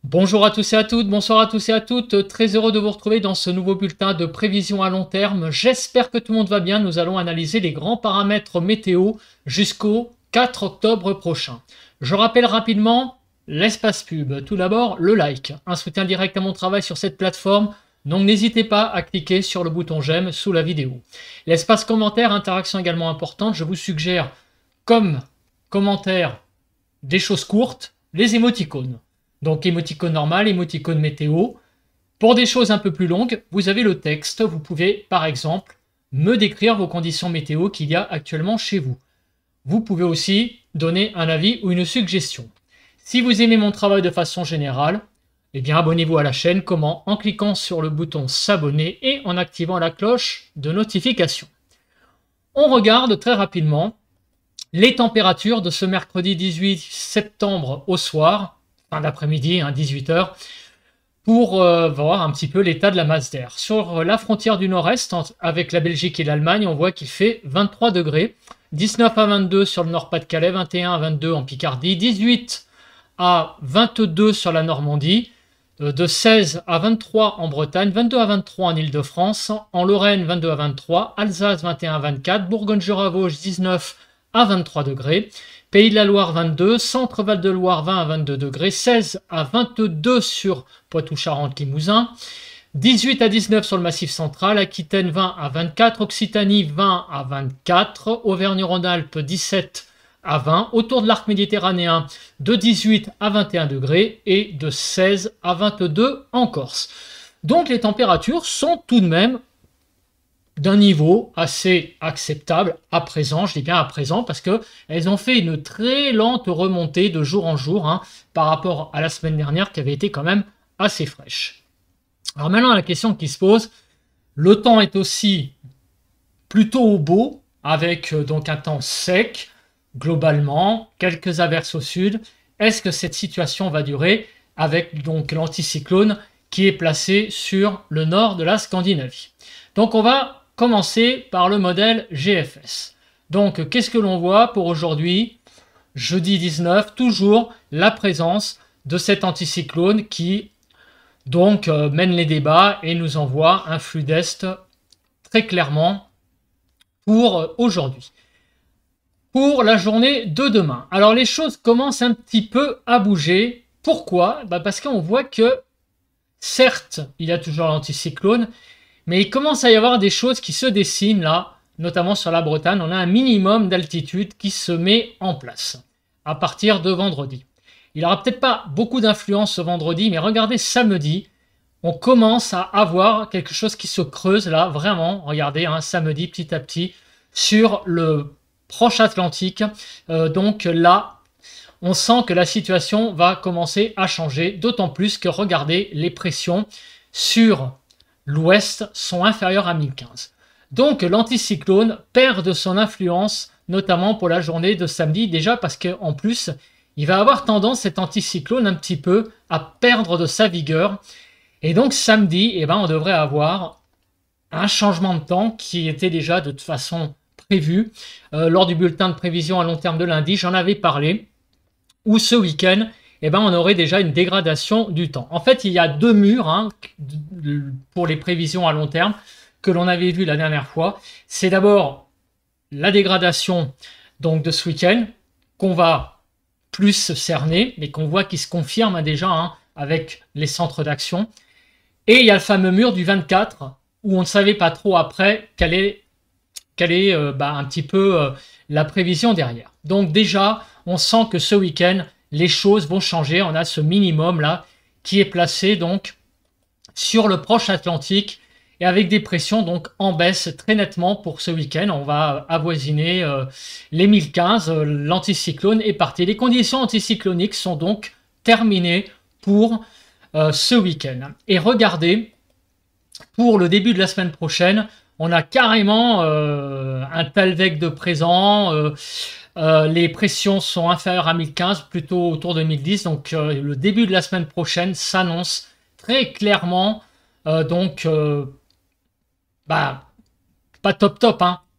Bonjour à tous et à toutes, bonsoir à tous et à toutes, très heureux de vous retrouver dans ce nouveau bulletin de prévision à long terme. J'espère que tout le monde va bien, nous allons analyser les grands paramètres météo jusqu'au 4 octobre prochain. Je rappelle rapidement l'espace pub. Tout d'abord, le like, un soutien direct à mon travail sur cette plateforme, donc n'hésitez pas à cliquer sur le bouton j'aime sous la vidéo. L'espace commentaire, interaction également importante, je vous suggère comme commentaire des choses courtes, les émoticônes. Donc émoticône normal, émoticône météo. Pour des choses un peu plus longues, vous avez le texte. Vous pouvez, par exemple, me décrire vos conditions météo qu'il y a actuellement chez vous. Vous pouvez aussi donner un avis ou une suggestion. Si vous aimez mon travail de façon générale, eh bien abonnez-vous à la chaîne. Comment? En cliquant sur le bouton s'abonner et en activant la cloche de notification. On regarde très rapidement les températures de ce mercredi 18 septembre au soir, fin d'après-midi, 18 h, pour voir un petit peu l'état de la masse d'air. Sur la frontière du nord-est, avec la Belgique et l'Allemagne, on voit qu'il fait 23 degrés, 19 à 22 sur le Nord-Pas-de-Calais, 21 à 22 en Picardie, 18 à 22 sur la Normandie, de 16 à 23 en Bretagne, 22 à 23 en Île-de-France, en Lorraine 22 à 23, Alsace 21 à 24, Bourgogne-Jura-Vosges 19 à 23 degrés, Pays de la Loire 22, Centre Val-de-Loire 20 à 22 degrés, 16 à 22 sur Poitou-Charentes-Limousin, 18 à 19 sur le Massif central, Aquitaine 20 à 24, Occitanie 20 à 24, Auvergne-Rhône-Alpes 17 à 20, autour de l'arc méditerranéen de 18 à 21 degrés et de 16 à 22 en Corse. Donc les températures sont tout de même d'un niveau assez acceptable à présent, je dis bien à présent, parce qu'elles ont fait une très lente remontée de jour en jour par rapport à la semaine dernière qui avait été quand même assez fraîche. Alors maintenant, la question qui se pose, le temps est aussi plutôt beau, avec donc un temps sec, globalement, quelques averses au sud. Est-ce que cette situation va durer avec donc l'anticyclone qui est placé sur le nord de la Scandinavie? Donc on va commencer par le modèle GFS. Donc qu'est-ce que l'on voit pour aujourd'hui, jeudi 19, toujours la présence de cet anticyclone qui donc mène les débats et nous envoie un flux d'est très clairement pour aujourd'hui. Pour la journée de demain. Alors les choses commencent un petit peu à bouger. Pourquoi? Parce qu'on voit que certes, il y a toujours l'anticyclone, mais il commence à y avoir des choses qui se dessinent là, notamment sur la Bretagne. On a un minimum d'altitude qui se met en place à partir de vendredi. Il n'aura peut-être pas beaucoup d'influence ce vendredi, mais regardez samedi, on commence à avoir quelque chose qui se creuse là, vraiment. Regardez, samedi petit à petit sur le proche Atlantique. Donc là, on sent que la situation va commencer à changer, d'autant plus que regardez, les pressions sur l'ouest sont inférieures à 1015. Donc l'anticyclone perd de son influence, notamment pour la journée de samedi, déjà parce qu'en plus, il va avoir tendance, cet anticyclone, un petit peu à perdre de sa vigueur. Et donc samedi, on devrait avoir un changement de temps qui était déjà de toute façon prévu lors du bulletin de prévision à long terme de lundi, j'en avais parlé, où ce week-end, on aurait déjà une dégradation du temps. En fait, il y a deux murs pour les prévisions à long terme que l'on avait vu la dernière fois. C'est d'abord la dégradation donc, de ce week-end qu'on va plus cerner, mais qu'on voit qui se confirme déjà avec les centres d'action. Et il y a le fameux mur du 24 où on ne savait pas trop après quelle est un petit peu la prévision derrière. Donc déjà, on sent que ce week-end, les choses vont changer. On a ce minimum là qui est placé donc sur le proche Atlantique et avec des pressions donc en baisse très nettement pour ce week-end. On va avoisiner les 1015. L'anticyclone est parti. Les conditions anticycloniques sont donc terminées pour ce week-end. Et regardez, pour le début de la semaine prochaine, on a carrément un Talvec de présent. Les pressions sont inférieures à 1015, plutôt autour de 1010. Donc le début de la semaine prochaine s'annonce très clairement. Pas top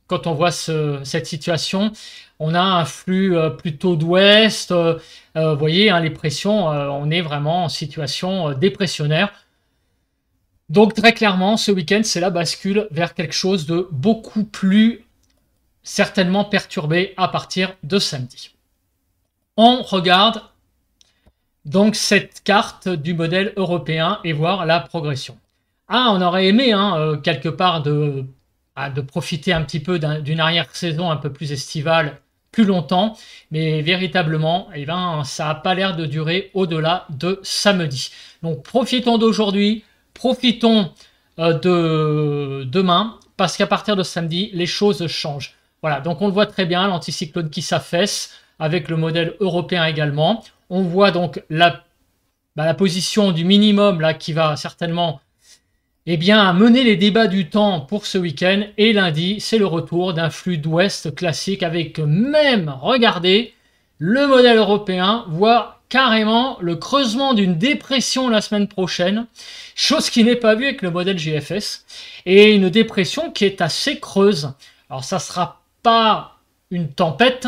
quand on voit cette situation. On a un flux plutôt d'ouest. Vous voyez, hein, les pressions, on est vraiment en situation dépressionnaire. Donc très clairement, ce week-end, c'est la bascule vers quelque chose de beaucoup plus certainement perturbé à partir de samedi. On regarde donc cette carte du modèle européen et voir la progression. Ah, on aurait aimé quelque part de profiter un petit peu d'une arrière-saison un peu plus estivale plus longtemps, mais véritablement, eh ben, ça n'a pas l'air de durer au-delà de samedi. Donc profitons d'aujourd'hui, profitons de demain, parce qu'à partir de samedi, les choses changent. Voilà, donc on le voit très bien, l'anticyclone qui s'affaisse, avec le modèle européen également. On voit donc la position du minimum là qui va certainement mener les débats du temps pour ce week-end. Et lundi, c'est le retour d'un flux d'ouest classique avec même, regardez, le modèle européen voit carrément le creusement d'une dépression la semaine prochaine, chose qui n'est pas vue avec le modèle GFS, et une dépression qui est assez creuse. Alors ça sera pas une tempête,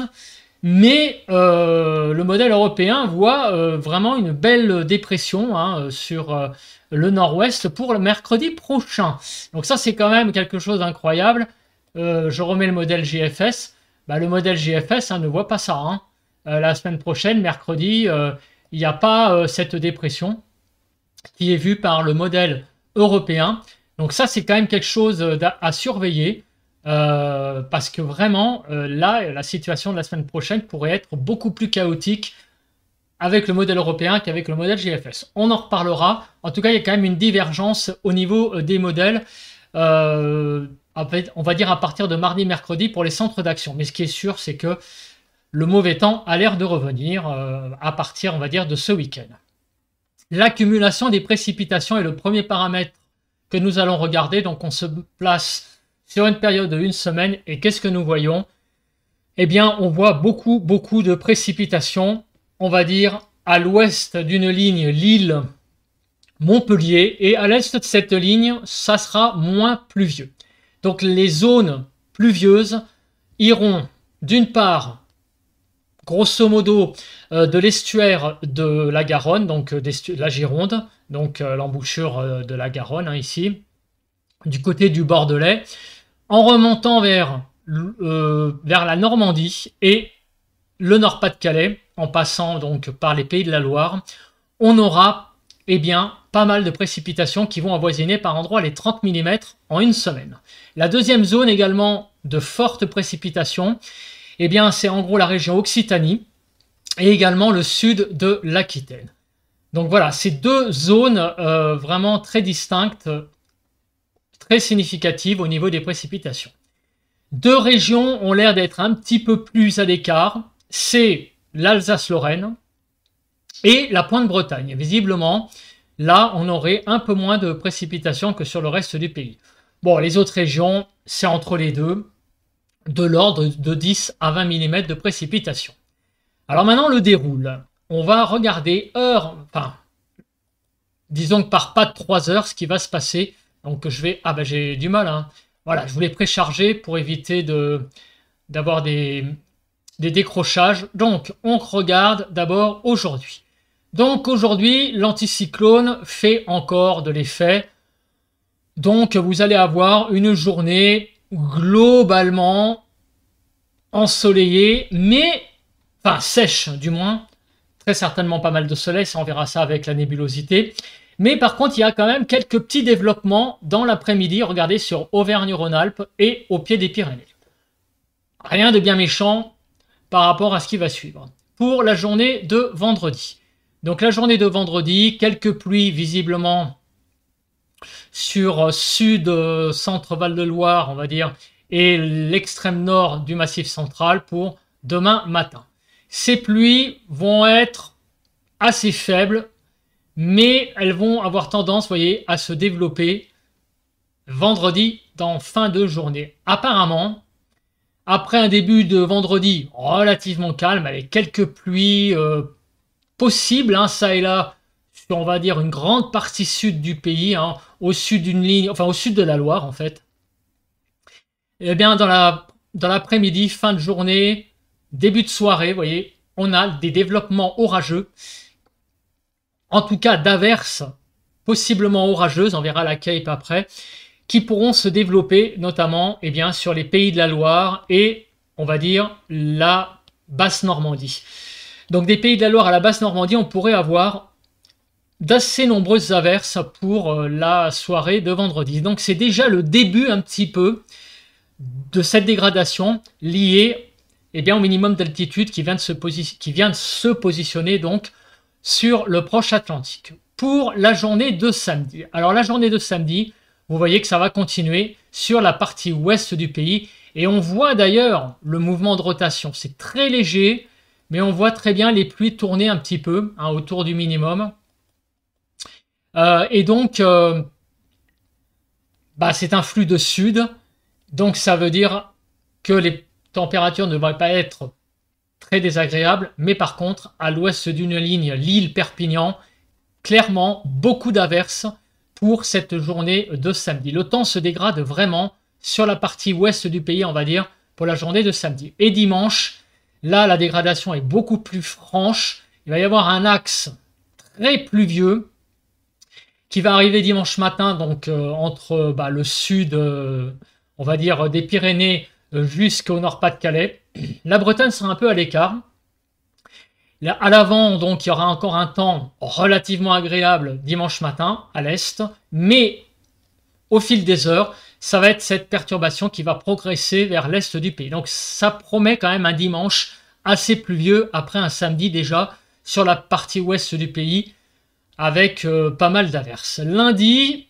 mais le modèle européen voit vraiment une belle dépression sur le nord-ouest pour le mercredi prochain. Donc ça, c'est quand même quelque chose d'incroyable. Je remets le modèle GFS. Le modèle GFS ne voit pas ça. La semaine prochaine, mercredi, il n'y a pas cette dépression qui est vue par le modèle européen. Donc ça, c'est quand même quelque chose à surveiller. Parce que vraiment, là, la situation de la semaine prochaine pourrait être beaucoup plus chaotique avec le modèle européen qu'avec le modèle GFS. On en reparlera. En tout cas, il y a quand même une divergence au niveau des modèles. On va dire à partir de mardi, mercredi pour les centres d'action. Mais ce qui est sûr, c'est que le mauvais temps a l'air de revenir à partir, on va dire, de ce week-end. L'accumulation des précipitations est le premier paramètre que nous allons regarder. Donc, on se place sur une période de une semaine. Et qu'est-ce que nous voyons? Eh bien, on voit beaucoup de précipitations, on va dire, à l'ouest d'une ligne Lille-Montpellier. Et à l'est de cette ligne, ça sera moins pluvieux. Donc, les zones pluvieuses iront, d'une part, grosso modo, de l'estuaire de la Garonne, donc la Gironde, donc l'embouchure de la Garonne, ici, du côté du Bordelais, en remontant vers la Normandie et le Nord-Pas-de-Calais, en passant donc par les Pays de la Loire, on aura pas mal de précipitations qui vont avoisiner par endroits les 30 mm en une semaine. La deuxième zone également de fortes précipitations, c'est en gros la région Occitanie et également le sud de l'Aquitaine. Donc voilà, ces deux zones vraiment très distinctes, très significative au niveau des précipitations. Deux régions ont l'air d'être un petit peu plus à l'écart, c'est l'Alsace-Lorraine et la Pointe-Bretagne. Visiblement, là, on aurait un peu moins de précipitations que sur le reste du pays. Bon, les autres régions, c'est entre les deux, de l'ordre de 10 à 20 mm de précipitations. Alors maintenant, le déroule. On va regarder disons que par pas de 3 heures, ce qui va se passer. Donc je vais... j'ai du mal. Voilà, je voulais précharger pour éviter d'avoir des décrochages. Donc on regarde d'abord aujourd'hui. Donc aujourd'hui, l'anticyclone fait encore de l'effet. Donc vous allez avoir une journée globalement ensoleillée, mais sèche du moins. Très certainement pas mal de soleil, ça on verra ça avec la nébulosité. Mais par contre, il y a quand même quelques petits développements dans l'après-midi. Regardez sur Auvergne-Rhône-Alpes et au pied des Pyrénées. Rien de bien méchant par rapport à ce qui va suivre. Pour la journée de vendredi. Donc la journée de vendredi, quelques pluies visiblement sur sud, centre Val-de-Loire, on va dire, et l'extrême nord du Massif central pour demain matin. Ces pluies vont être assez faibles, mais elles vont avoir tendance, vous voyez, à se développer vendredi dans fin de journée. Apparemment, après un début de vendredi relativement calme, avec quelques pluies possibles, ça et là, sur, on va dire, une grande partie sud du pays, au sud d'une ligne, au sud de la Loire, en fait. Eh bien, dans l'après-midi, fin de journée, début de soirée, vous voyez, on a des développements orageux, en tout cas d'averses possiblement orageuses, on verra la Cape après, qui pourront se développer notamment eh bien, sur les pays de la Loire et, on va dire, la basse Normandie. Donc des pays de la Loire à la basse Normandie, on pourrait avoir d'assez nombreuses averses pour la soirée de vendredi. Donc c'est déjà le début un petit peu de cette dégradation liée eh bien, au minimum d'altitude qui vient de se positionner donc sur le proche Atlantique. Pour la journée de samedi. Alors la journée de samedi, vous voyez que ça va continuer sur la partie ouest du pays. Et on voit d'ailleurs le mouvement de rotation. C'est très léger, mais on voit très bien les pluies tourner un petit peu autour du minimum. Et donc, c'est un flux de sud. Donc ça veut dire que les températures ne vont pas être très désagréables. Mais par contre, à l'ouest d'une ligne, Lille-Perpignan, clairement, beaucoup d'averses pour cette journée de samedi. Le temps se dégrade vraiment sur la partie ouest du pays, on va dire, pour la journée de samedi. Et dimanche, là, la dégradation est beaucoup plus franche. Il va y avoir un axe très pluvieux qui va arriver dimanche matin, donc entre le sud, on va dire, des Pyrénées jusqu'au Nord-Pas-de-Calais. La Bretagne sera un peu à l'écart. À l'avant, donc, il y aura encore un temps relativement agréable dimanche matin à l'est, mais au fil des heures, ça va être cette perturbation qui va progresser vers l'est du pays. Donc, ça promet quand même un dimanche assez pluvieux après un samedi déjà sur la partie ouest du pays avec pas mal d'averses. Lundi,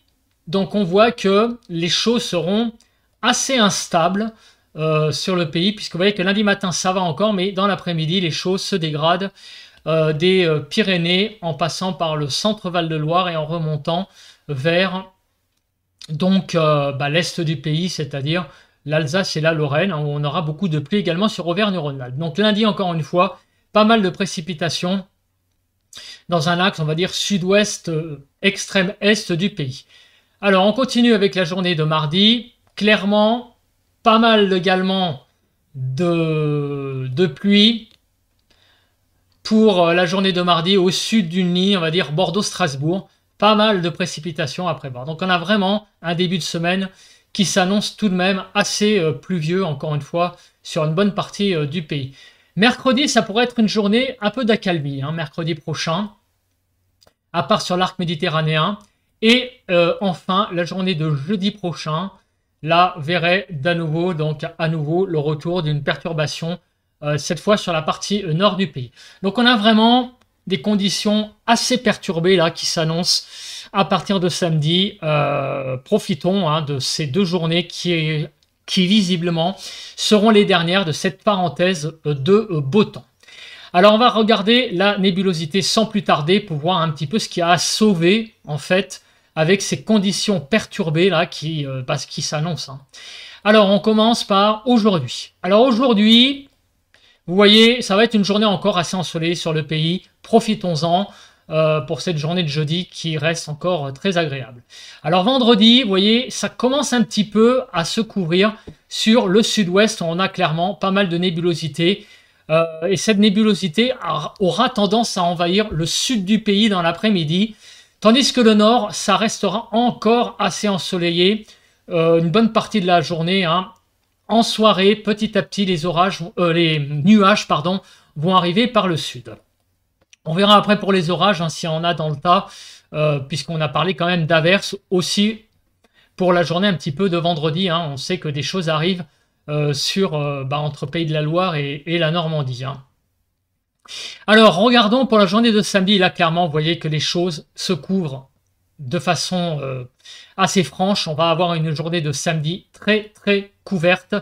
donc, on voit que les choses seront assez instables sur le pays, puisque vous voyez que lundi matin ça va encore, mais dans l'après-midi les choses se dégradent des Pyrénées en passant par le centre Val-de-Loire et en remontant vers donc l'est du pays, c'est-à-dire l'Alsace et la Lorraine, où on aura beaucoup de pluie également sur Auvergne-Rhône-Alpes. Donc lundi, encore une fois, pas mal de précipitations dans un axe, on va dire, sud-ouest, extrême est du pays. Alors on continue avec la journée de mardi. Clairement, pas mal également de pluie pour la journée de mardi au sud d'une ligne, on va dire Bordeaux-Strasbourg. Pas mal de précipitations à prévoir. Donc on a vraiment un début de semaine qui s'annonce tout de même assez pluvieux, encore une fois, sur une bonne partie du pays. Mercredi, ça pourrait être une journée un peu d'accalmie, mercredi prochain, à part sur l'arc méditerranéen. Et enfin, la journée de jeudi prochain, là, verrait à nouveau le retour d'une perturbation, cette fois sur la partie nord du pays. Donc on a vraiment des conditions assez perturbées là qui s'annoncent à partir de samedi. Profitons de ces deux journées qui visiblement seront les dernières de cette parenthèse de beau temps. Alors on va regarder la nébulosité sans plus tarder pour voir un petit peu ce qu'il y a à sauver en fait avec ces conditions perturbées là qui s'annoncent. Alors on commence par aujourd'hui. Alors aujourd'hui, vous voyez, ça va être une journée encore assez ensoleillée sur le pays. Profitons-en pour cette journée de jeudi qui reste encore très agréable. Alors vendredi, vous voyez, ça commence un petit peu à se couvrir sur le sud-ouest. On a clairement pas mal de nébulosité. Et cette nébulosité aura tendance à envahir le sud du pays dans l'après-midi. Tandis que le nord, ça restera encore assez ensoleillé une bonne partie de la journée. En soirée, petit à petit, les nuages vont arriver par le sud. On verra après pour les orages, s'il y en a dans le tas, puisqu'on a parlé quand même d'averses aussi pour la journée un petit peu de vendredi. On sait que des choses arrivent entre Pays de la Loire et la Normandie. Alors, regardons pour la journée de samedi. Là, clairement, vous voyez que les choses se couvrent de façon assez franche. On va avoir une journée de samedi très, très couverte.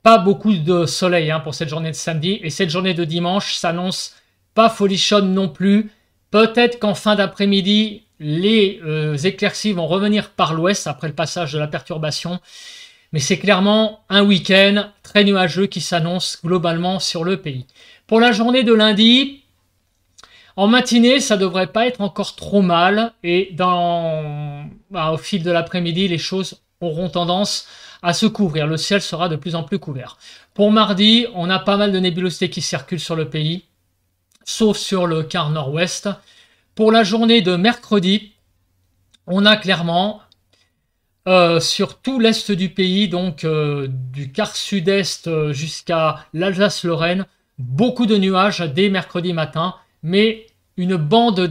Pas beaucoup de soleil pour cette journée de samedi. Et cette journée de dimanche s'annonce pas folichonne non plus. Peut-être qu'en fin d'après-midi, les éclaircies vont revenir par l'ouest après le passage de la perturbation. Mais c'est clairement un week-end très nuageux qui s'annonce globalement sur le pays. Pour la journée de lundi, en matinée, ça ne devrait pas être encore trop mal. Et au fil de l'après-midi, les choses auront tendance à se couvrir. Le ciel sera de plus en plus couvert. Pour mardi, on a pas mal de nébulosités qui circulent sur le pays, sauf sur le quart nord-ouest. Pour la journée de mercredi, on a clairement sur tout l'est du pays, donc du quart sud-est jusqu'à l'Alsace-Lorraine, beaucoup de nuages dès mercredi matin, mais une bande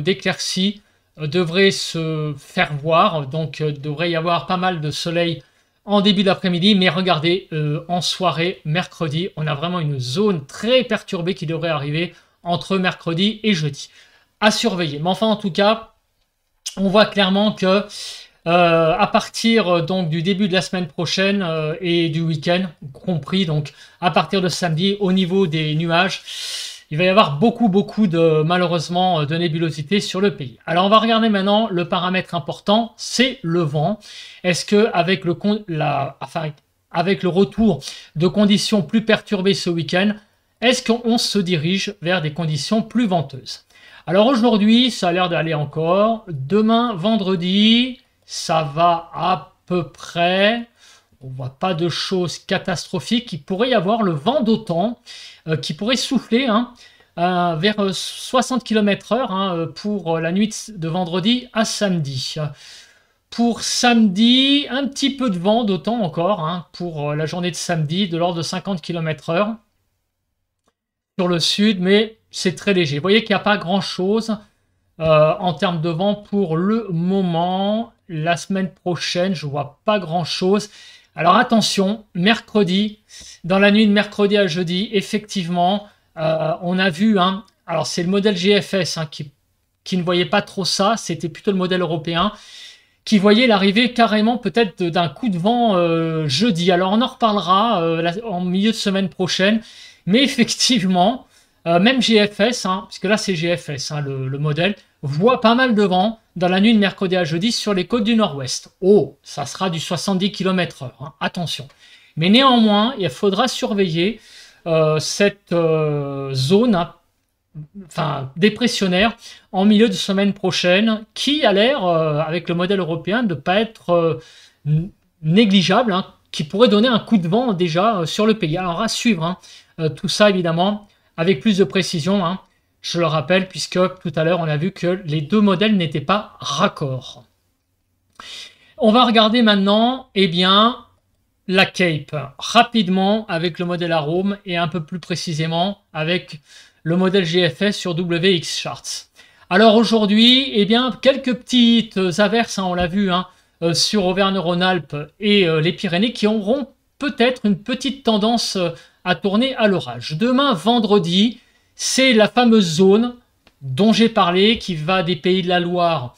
d'éclaircies devrait se faire voir, donc devrait y avoir pas mal de soleil en début d'après-midi, mais regardez, en soirée, mercredi, on a vraiment une zone très perturbée qui devrait arriver entre mercredi et jeudi. À surveiller. Mais enfin, en tout cas, on voit clairement que à partir donc du début de la semaine prochaine et du week-end compris, donc à partir de samedi, au niveau des nuages, il va y avoir beaucoup de malheureusement de nébulosité sur le pays. Alors on va regarder maintenant le paramètre important, c'est le vent. Est-ce que avec le retour de conditions plus perturbées ce week-end, est-ce qu'on se dirige vers des conditions plus venteuses? Alors aujourd'hui, ça a l'air d'aller encore. Demain, vendredi, ça va à peu près. On voit pas de choses catastrophiques. Il pourrait y avoir le vent d'automne qui pourrait souffler vers 60 km/h pour la nuit de vendredi à samedi. Pour samedi, un petit peu de vent d'automne encore pour la journée de samedi, de l'ordre de 50 km/h sur le sud, mais c'est très léger. Vous voyez qu'il n'y a pas grand-chose en termes de vent pour le moment. La semaine prochaine, je ne vois pas grand-chose. Alors attention, mercredi, dans la nuit de mercredi à jeudi, effectivement, on a vu, alors c'est le modèle GFS qui ne voyait pas trop ça, c'était plutôt le modèle européen, qui voyait l'arrivée carrément peut-être d'un coup de vent jeudi. Alors on en reparlera en milieu de semaine prochaine, mais effectivement, même GFS, puisque là c'est GFS, le modèle, voit pas mal de vent dans la nuit de mercredi à jeudi sur les côtes du nord-ouest. Oh, ça sera du 70 km/h, attention. Mais néanmoins, il faudra surveiller cette zone dépressionnaire en milieu de semaine prochaine, qui a l'air, avec le modèle européen, de ne pas être négligeable, qui pourrait donner un coup de vent déjà sur le pays. Alors à suivre, tout ça évidemment avec plus de précision, je le rappelle, puisque tout à l'heure on a vu que les deux modèles n'étaient pas raccords. On va regarder maintenant la Cape rapidement avec le modèle Arome et un peu plus précisément avec le modèle GFS sur WX Charts. Alors aujourd'hui, quelques petites averses, on l'a vu sur Auvergne-Rhône-Alpes et les Pyrénées, qui auront peut-être une petite tendance à tourner à l'orage. Demain, vendredi, c'est la fameuse zone dont j'ai parlé, qui va des Pays de la Loire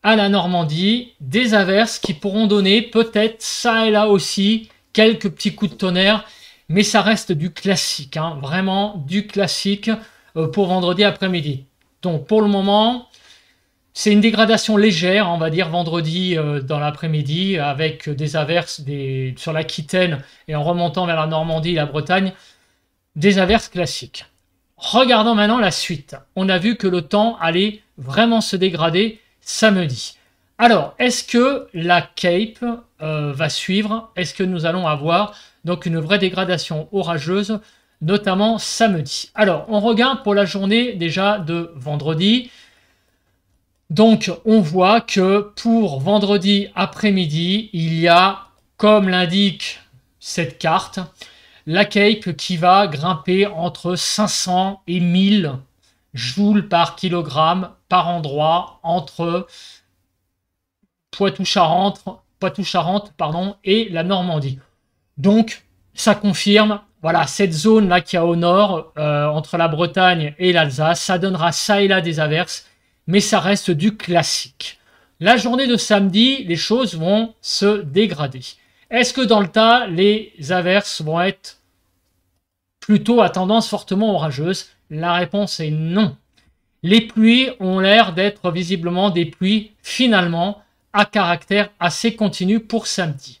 à la Normandie, des averses qui pourront donner peut-être ça et là aussi quelques petits coups de tonnerre, mais ça reste du classique, vraiment du classique pour vendredi après-midi. Donc pour le moment, c'est une dégradation légère, on va dire vendredi dans l'après-midi, avec des averses sur l'Aquitaine et en remontant vers la Normandie et la Bretagne, des averses classiques. Regardons maintenant la suite. On a vu que le temps allait vraiment se dégrader samedi. Alors, est-ce que la Cape va suivre? Est-ce que nous allons avoir donc une vraie dégradation orageuse, notamment samedi? Alors, on regarde pour la journée déjà de vendredi. Donc, on voit que pour vendredi après-midi, il y a, comme l'indique cette carte, la Cape qui va grimper entre 500 et 1000 joules par kilogramme par endroit entre Poitou-Charentes et la Normandie. Donc, ça confirme, voilà, cette zone-là qu'il y a au nord, entre la Bretagne et l'Alsace, ça donnera ça et là des averses, mais ça reste du classique. La journée de samedi, les choses vont se dégrader. Est-ce que dans le tas, les averses vont être plutôt à tendance fortement orageuse? La réponse est non. Les pluies ont l'air d'être visiblement des pluies finalement à caractère assez continu pour samedi.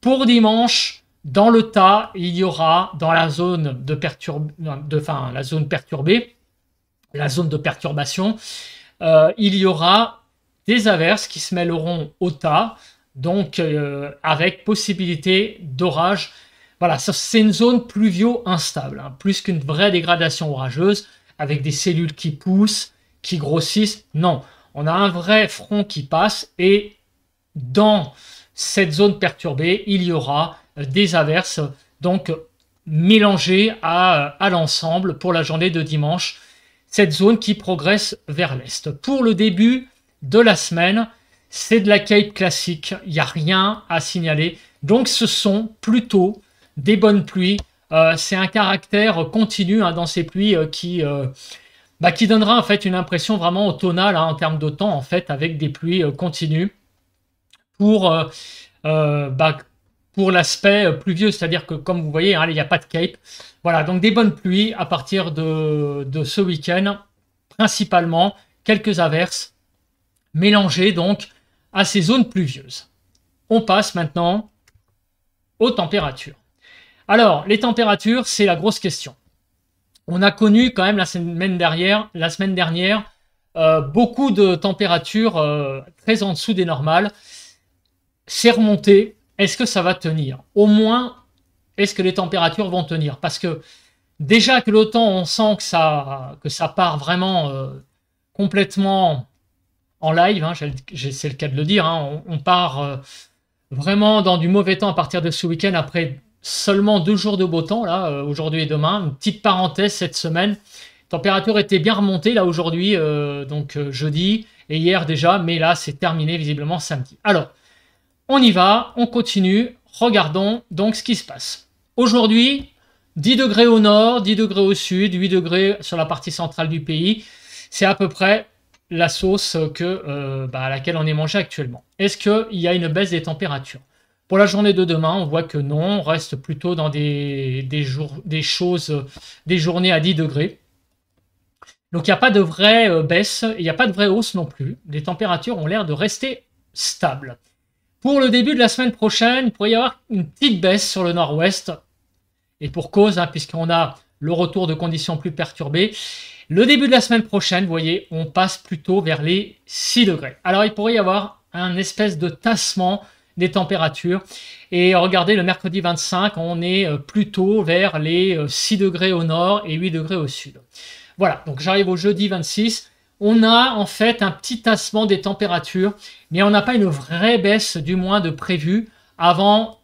Pour dimanche, dans le tas, il y aura dans la zone la zone perturbée, la zone de perturbation, il y aura des averses qui se mêleront au tas, donc avec possibilité d'orage. Voilà, c'est une zone pluvio instable, hein, plus qu'une vraie dégradation orageuse, avec des cellules qui poussent, qui grossissent. Non, on a un vrai front qui passe et dans cette zone perturbée, il y aura des averses, donc mélangées à l'ensemble pour la journée de dimanche. Cette zone qui progresse vers l'est. Pour le début de la semaine, c'est de la Cape classique, il n'y a rien à signaler. Donc ce sont plutôt des bonnes pluies. C'est un caractère continu hein, dans ces pluies qui donnera en fait une impression vraiment automnale hein, en termes de temps en fait, avec des pluies continues pour l'aspect pluvieux, c'est-à-dire que comme vous voyez, hein, il n'y a pas de Cape. Voilà, donc des bonnes pluies à partir de ce week-end, principalement quelques averses mélangées donc à ces zones pluvieuses. On passe maintenant aux températures. Alors, les températures, c'est la grosse question. On a connu quand même la semaine dernière beaucoup de températures très en dessous des normales. C'est remonté. Est-ce que ça va tenir? Au moins, est-ce que les températures vont tenir? Parce que déjà que l'automne, on sent que ça part vraiment complètement en live, hein, c'est le cas de le dire, hein, on part vraiment dans du mauvais temps à partir de ce week-end après seulement 2 jours de beau temps, là, aujourd'hui et demain. Une petite parenthèse cette semaine. Température était bien remontée là aujourd'hui, jeudi et hier déjà, mais là c'est terminé visiblement samedi. Alors, on y va, on continue. Regardons donc ce qui se passe. Aujourd'hui, 10 degrés au nord, 10 degrés au sud, 8 degrés sur la partie centrale du pays. C'est à peu près la sauce à laquelle on est mangé actuellement. Est-ce qu'il y a une baisse des températures? Pour la journée de demain, on voit que non, on reste plutôt dans des journées à 10 degrés. Donc il n'y a pas de vraie baisse, il n'y a pas de vraie hausse non plus. Les températures ont l'air de rester stables. Pour le début de la semaine prochaine, il pourrait y avoir une petite baisse sur le nord-ouest. Et pour cause, hein, puisqu'on a le retour de conditions plus perturbées. Le début de la semaine prochaine, vous voyez, on passe plutôt vers les 6 degrés. Alors il pourrait y avoir un espèce de tassement des températures. Et regardez, le mercredi 25, on est plutôt vers les 6 degrés au nord et 8 degrés au sud. Voilà, donc j'arrive au jeudi 26. On a en fait un petit tassement des températures, mais on n'a pas une vraie baisse, du moins de prévu, avant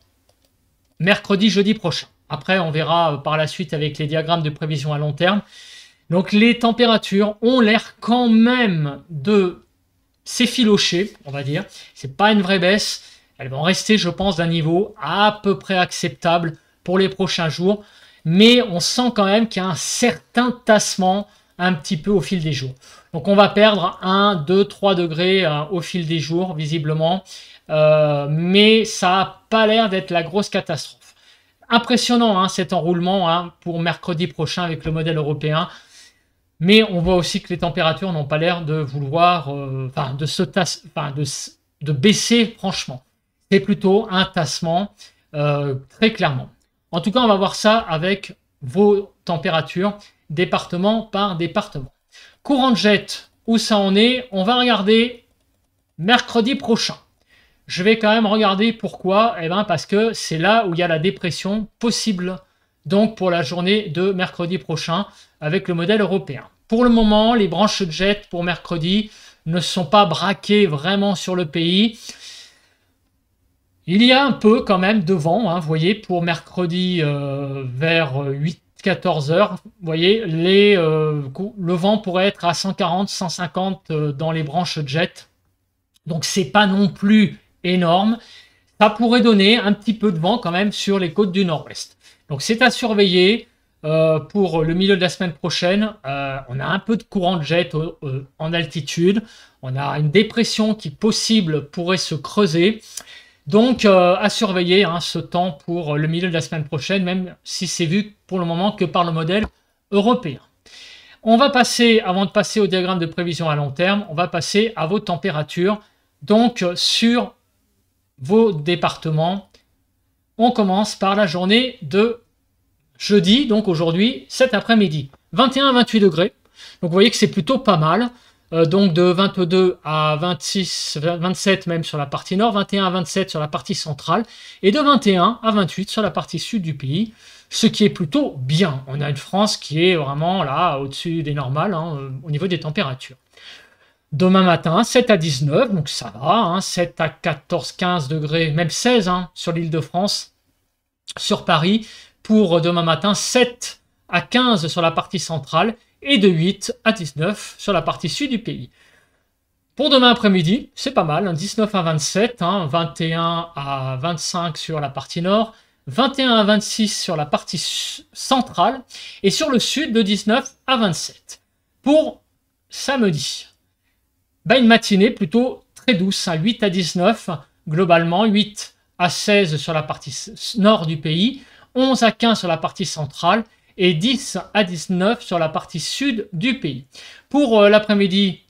mercredi, jeudi prochain. Après, on verra par la suite avec les diagrammes de prévision à long terme. Donc les températures ont l'air quand même de s'effilocher, on va dire. C'est pas une vraie baisse. Elles vont rester, je pense, d'un niveau à peu près acceptable pour les prochains jours. Mais on sent quand même qu'il y a un certain tassement un petit peu au fil des jours. Donc on va perdre 1, 2, 3 degrés au fil des jours, visiblement. Mais ça n'a pas l'air d'être la grosse catastrophe. Impressionnant hein, cet enroulement hein, pour mercredi prochain avec le modèle européen. Mais on voit aussi que les températures n'ont pas l'air de vouloir, de baisser franchement. C'est plutôt un tassement, très clairement. En tout cas, on va voir ça avec vos températures, département par département. Courant de jet, où ça en est? On va regarder mercredi prochain. Je vais quand même regarder pourquoi. Eh bien, parce que c'est là où il y a la dépression possible. Donc, pour la journée de mercredi prochain, avec le modèle européen. Pour le moment, les branches de jet pour mercredi ne sont pas braquées vraiment sur le pays. Il y a un peu quand même de vent, hein, vous voyez, pour mercredi vers 8-14 heures. Vous voyez, le vent pourrait être à 140, 150 dans les branches de jet. Donc, c'est pas non plus énorme. Ça pourrait donner un petit peu de vent quand même sur les côtes du nord-ouest. Donc, c'est à surveiller. Pour le milieu de la semaine prochaine, on a un peu de courant de jet en altitude. On a une dépression qui, possible, pourrait se creuser. Donc, à surveiller hein, ce temps pour le milieu de la semaine prochaine, même si c'est vu pour le moment que par le modèle européen. On va passer, avant de passer au diagramme de prévision à long terme, on va passer à vos températures. Donc, sur vos départements, on commence par la journée de jeudi, donc aujourd'hui, cet après-midi. 21 à 28 degrés. Donc vous voyez que c'est plutôt pas mal. donc de 22 à 26, 27 même sur la partie nord, 21 à 27 sur la partie centrale, et de 21 à 28 sur la partie sud du pays, ce qui est plutôt bien. On a une France qui est vraiment là, au-dessus des normales, hein, au niveau des températures. Demain matin, 7 à 19, donc ça va, hein, 7 à 14, 15 degrés, même 16 hein, sur l'île de France, sur Paris, pour demain matin, 7 à 15 sur la partie centrale, et de 8 à 19 sur la partie sud du pays. Pour demain après-midi, c'est pas mal, hein, 19 à 27, hein, 21 à 25 sur la partie nord, 21 à 26 sur la partie centrale, et sur le sud de 19 à 27. Pour samedi, une matinée plutôt très douce, hein, 8 à 19 globalement, 8 à 16 sur la partie nord du pays, 11 à 15 sur la partie centrale, et 10 à 19 sur la partie sud du pays. Pour l'après-midi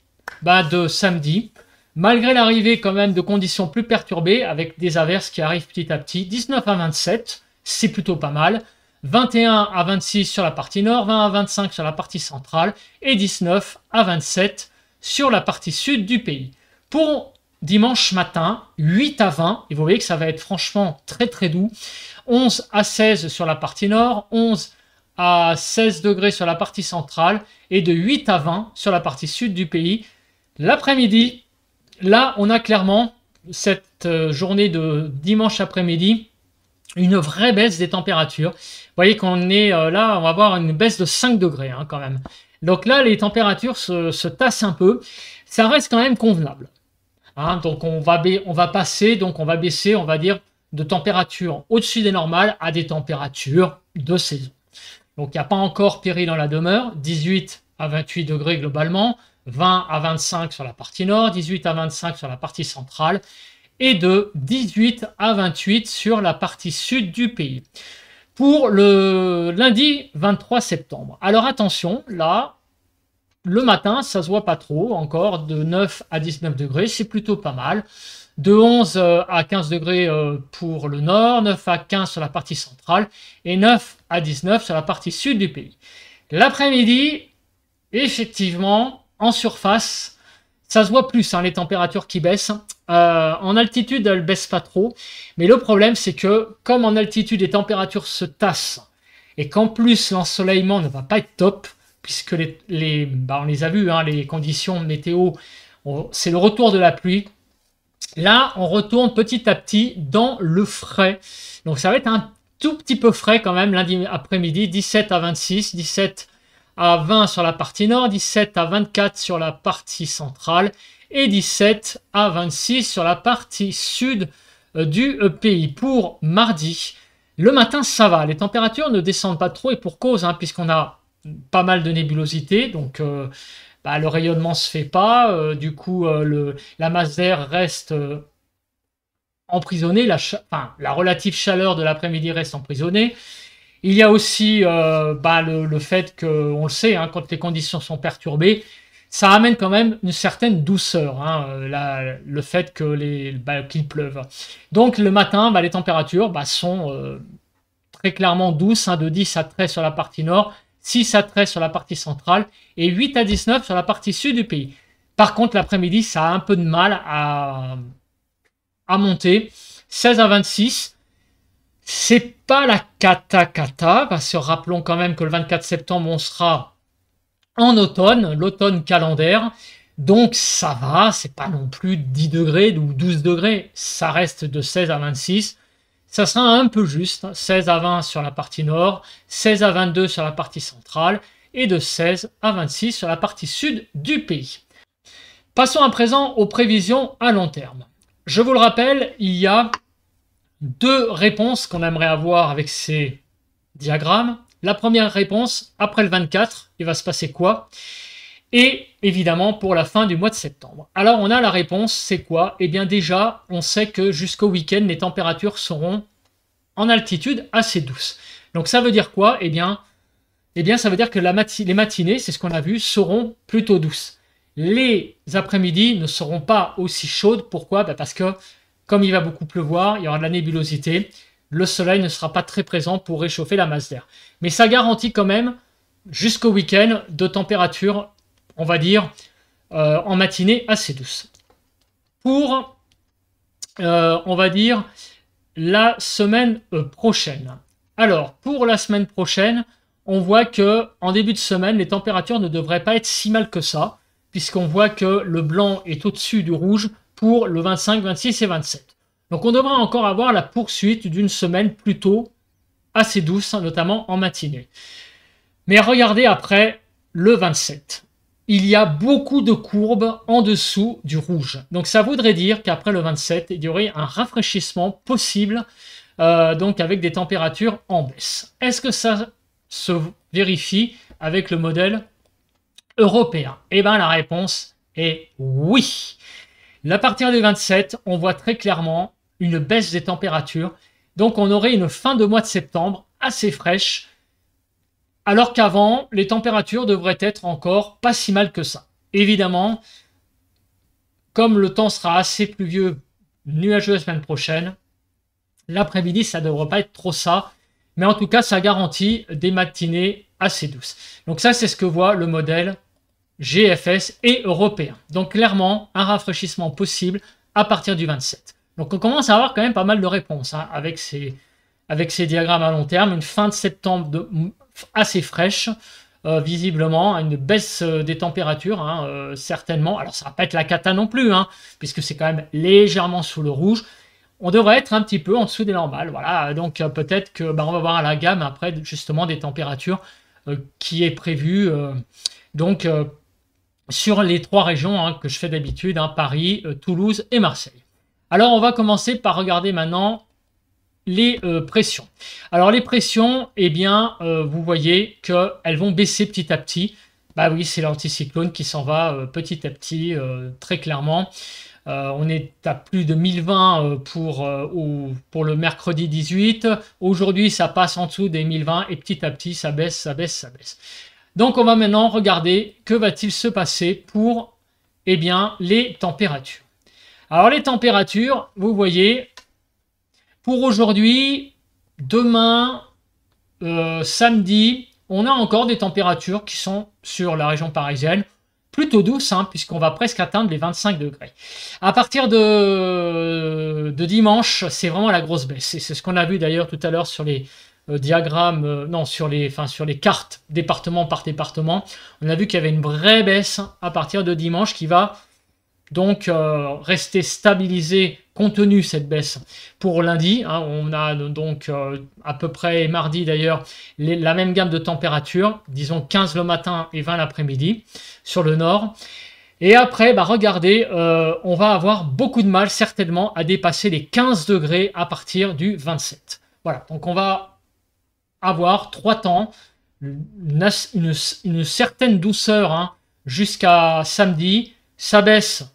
de samedi, malgré l'arrivée quand même de conditions plus perturbées, avec des averses qui arrivent petit à petit, 19 à 27, c'est plutôt pas mal, 21 à 26 sur la partie nord, 20 à 25 sur la partie centrale, et 19 à 27 sur la partie sud du pays. Pour dimanche matin, 8 à 20, et vous voyez que ça va être franchement très très doux, 11 à 16 sur la partie nord, 11 à 16 degrés sur la partie centrale et de 8 à 20 sur la partie sud du pays. L'après-midi, là, on a clairement cette journée de dimanche après-midi, une vraie baisse des températures. Vous voyez qu'on est là, on va avoir une baisse de 5 degrés hein, quand même. Donc là, les températures se tassent un peu. Ça reste quand même convenable. Hein, donc on va baisser, on va dire, de température au-dessus des normales à des températures de saison. Donc il n'y a pas encore péril dans la demeure, 18 à 28 degrés globalement, 20 à 25 sur la partie nord, 18 à 25 sur la partie centrale et de 18 à 28 sur la partie sud du pays. Pour le lundi 23 septembre. Alors attention, là, le matin, ça se voit pas trop, encore de 9 à 19 degrés, c'est plutôt pas mal. De 11 à 15 degrés pour le nord, 9 à 15 sur la partie centrale et 9 à 19 sur la partie sud du pays. L'après-midi, effectivement, en surface, ça se voit plus, hein, les températures qui baissent. En altitude, elles ne baissent pas trop. Mais le problème, c'est que comme en altitude, les températures se tassent et qu'en plus, l'ensoleillement ne va pas être top, puisque on les a vus, hein, les conditions météo, c'est le retour de la pluie. Là, on retourne petit à petit dans le frais. Donc, ça va être un tout petit peu frais quand même lundi après-midi, 17 à 26, 17 à 20 sur la partie nord, 17 à 24 sur la partie centrale et 17 à 26 sur la partie sud du pays. Pour mardi, le matin, ça va. Les températures ne descendent pas trop et pour cause, hein, puisqu'on a pas mal de nébulosité. Donc, le rayonnement se fait pas, du coup la masse d'air reste emprisonnée, la relative chaleur de l'après-midi reste emprisonnée. Il y a aussi le fait que, on le sait, hein, quand les conditions sont perturbées, ça amène quand même une certaine douceur, hein, le fait que qu'il pleuve. Donc le matin, les températures sont très clairement douces, hein, de 10 à 13 sur la partie nord, 6 à 13 sur la partie centrale et 8 à 19 sur la partie sud du pays. Par contre, l'après-midi, ça a un peu de mal à monter. 16 à 26, c'est pas la cata, parce que rappelons quand même que le 24 septembre, on sera en automne, l'automne calendaire. Donc ça va, c'est pas non plus 10 degrés ou 12 degrés, ça reste de 16 à 26. Ça sera un peu juste, 16 à 20 sur la partie nord, 16 à 22 sur la partie centrale et de 16 à 26 sur la partie sud du pays. Passons à présent aux prévisions à long terme. Je vous le rappelle, il y a deux réponses qu'on aimerait avoir avec ces diagrammes. La première réponse, après le 24, il va se passer quoi? Et évidemment pour la fin du mois de septembre. Alors on a la réponse, c'est quoi? Eh bien déjà, on sait que jusqu'au week-end, les températures seront en altitude assez douces. Donc ça veut dire quoi? Eh bien ça veut dire que les matinées, c'est ce qu'on a vu, seront plutôt douces. Les après-midi ne seront pas aussi chaudes. Pourquoi? Parce que comme il va beaucoup pleuvoir, il y aura de la nébulosité, le soleil ne sera pas très présent pour réchauffer la masse d'air. Mais ça garantit quand même jusqu'au week-end de températures, on va dire, en matinée assez douce. Pour, on va dire, la semaine prochaine. Alors, pour la semaine prochaine, on voit que en début de semaine, les températures ne devraient pas être si mal que ça, puisqu'on voit que le blanc est au-dessus du rouge pour le 25, 26 et 27. Donc on devrait encore avoir la poursuite d'une semaine plutôt assez douce, notamment en matinée. Mais regardez après le 27. Il y a beaucoup de courbes en dessous du rouge. Donc ça voudrait dire qu'après le 27, il y aurait un rafraîchissement possible, donc avec des températures en baisse. Est-ce que ça se vérifie avec le modèle européen? Eh bien la réponse est oui. À partir du 27, on voit très clairement une baisse des températures. Donc on aurait une fin de mois de septembre assez fraîche, alors qu'avant, les températures devraient être encore pas si mal que ça. Évidemment, comme le temps sera assez pluvieux, nuageux la semaine prochaine, l'après-midi, ça ne devrait pas être trop ça. Mais en tout cas, ça garantit des matinées assez douces. Donc ça, c'est ce que voit le modèle GFS et européen. Donc clairement, un rafraîchissement possible à partir du 27. Donc on commence à avoir quand même pas mal de réponses avec ces diagrammes à long terme. Une fin de septembre assez fraîche, visiblement, une baisse des températures, certainement. Alors ça va pas être la cata non plus, puisque c'est quand même légèrement sous le rouge. On devrait être un petit peu en dessous des normales. Voilà, donc peut-être que on va voir à la gamme après justement des températures qui est prévue sur les trois régions que je fais d'habitude, Paris, Toulouse et Marseille. Alors on va commencer par regarder maintenant les pressions. Alors les pressions, eh bien, vous voyez qu'elles vont baisser petit à petit. Bah oui, c'est l'anticyclone qui s'en va petit à petit, très clairement. On est à plus de 1020 pour le mercredi 18. Aujourd'hui, ça passe en dessous des 1020 et petit à petit, ça baisse, ça baisse, ça baisse. Donc, on va maintenant regarder que va-t-il se passer pour les températures. Alors, les températures, vous voyez, pour aujourd'hui, demain, samedi, on a encore des températures qui sont sur la région parisienne, plutôt douces, puisqu'on va presque atteindre les 25 degrés. À partir de dimanche, c'est vraiment la grosse baisse. Et c'est ce qu'on a vu d'ailleurs tout à l'heure sur les diagrammes, sur les cartes département par département. On a vu qu'il y avait une vraie baisse à partir de dimanche qui va donc rester stabilisée, contenue cette baisse pour lundi. On a donc à peu près mardi d'ailleurs la même gamme de température, disons 15 le matin et 20 l'après-midi sur le nord. Et après, regardez, on va avoir beaucoup de mal certainement à dépasser les 15 degrés à partir du 27. Voilà, donc on va avoir 3 temps, une certaine douceur jusqu'à samedi. Ça baisse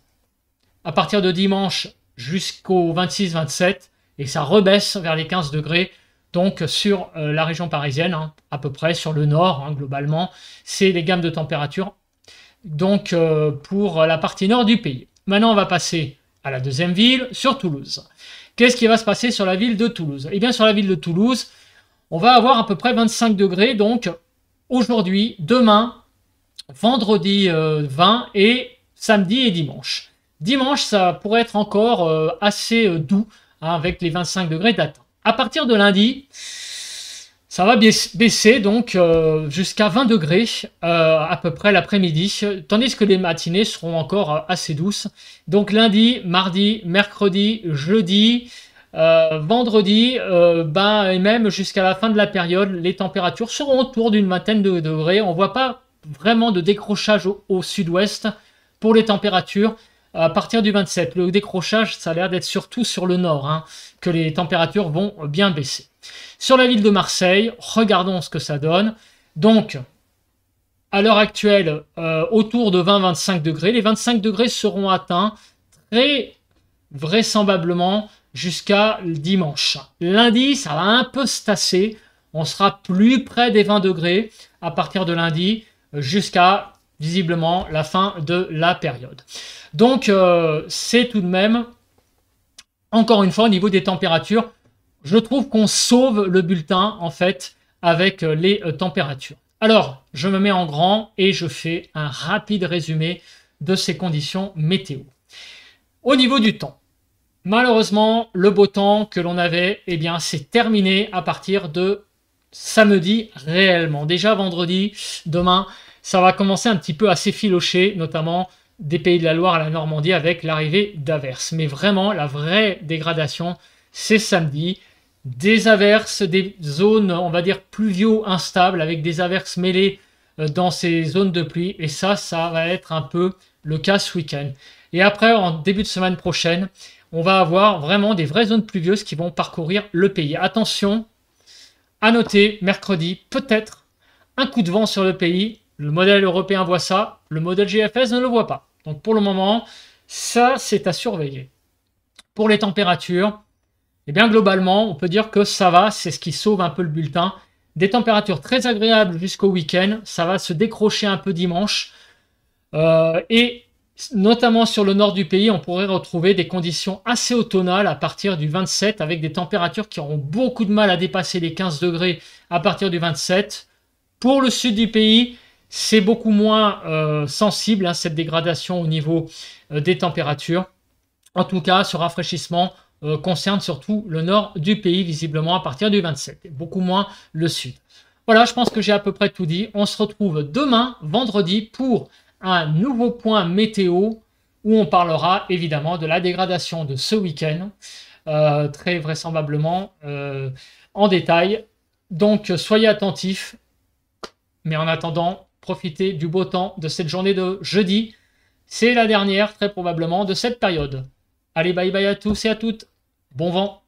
à partir de dimanche jusqu'au 26-27 et ça rebaisse vers les 15 degrés. Donc sur la région parisienne, à peu près sur le nord, globalement, c'est les gammes de température. Donc pour la partie nord du pays. Maintenant, on va passer à la deuxième ville, sur Toulouse. Qu'est-ce qui va se passer sur la ville de Toulouse? Eh bien, sur la ville de Toulouse, on va avoir à peu près 25 degrés. Donc aujourd'hui, demain, vendredi 20 et samedi et dimanche. Dimanche, ça pourrait être encore assez doux, avec les 25 degrés d'atteinte. À partir de lundi, ça va baisser donc jusqu'à 20 degrés à peu près l'après-midi, tandis que les matinées seront encore assez douces. Donc lundi, mardi, mercredi, jeudi, vendredi, et même jusqu'à la fin de la période, les températures seront autour d'une vingtaine de degrés. On ne voit pas vraiment de décrochage au sud-ouest pour les températures. À partir du 27, le décrochage, ça a l'air d'être surtout sur le nord, que les températures vont bien baisser. Sur la ville de Marseille, regardons ce que ça donne. Donc, à l'heure actuelle, autour de 20-25 degrés. Les 25 degrés seront atteints très vraisemblablement jusqu'à dimanche. Lundi, ça va un peu se tasser. On sera plus près des 20 degrés à partir de lundi jusqu'à visiblement la fin de la période. Donc, c'est tout de même, encore une fois, au niveau des températures, je trouve qu'on sauve le bulletin, en fait, avec les températures. Alors, je me mets en grand et je fais un rapide résumé de ces conditions météo. Au niveau du temps, malheureusement, le beau temps que l'on avait, eh bien, c'est terminé à partir de samedi réellement. Déjà vendredi, demain, ça va commencer un petit peu à s'effilocher, notamment des Pays de la Loire à la Normandie avec l'arrivée d'averses. Mais vraiment, la vraie dégradation, c'est samedi. Des averses, des zones, on va dire, pluvio instables avec des averses mêlées dans ces zones de pluie. Et ça va être un peu le cas ce week-end. Et après, en début de semaine prochaine, on va avoir vraiment des vraies zones pluvieuses qui vont parcourir le pays. Attention, à noter, mercredi, peut-être un coup de vent sur le pays. Le modèle européen voit ça, le modèle GFS ne le voit pas. Donc pour le moment, ça, c'est à surveiller. Pour les températures, eh bien globalement, on peut dire que ça va, c'est ce qui sauve un peu le bulletin. Des températures très agréables jusqu'au week-end, ça va se décrocher un peu dimanche. Et notamment sur le nord du pays, on pourrait retrouver des conditions assez automnales à partir du 27, avec des températures qui auront beaucoup de mal à dépasser les 15 degrés à partir du 27. Pour le sud du pays, c'est beaucoup moins sensible, hein, cette dégradation au niveau des températures. En tout cas, ce rafraîchissement concerne surtout le nord du pays, visiblement à partir du 27, et beaucoup moins le sud. Voilà, je pense que j'ai à peu près tout dit. On se retrouve demain, vendredi, pour un nouveau point météo où on parlera évidemment de la dégradation de ce week-end, très vraisemblablement en détail. Donc soyez attentifs, mais en attendant, profitez du beau temps de cette journée de jeudi. C'est la dernière très probablement de cette période. Allez, bye bye à tous et à toutes. Bon vent.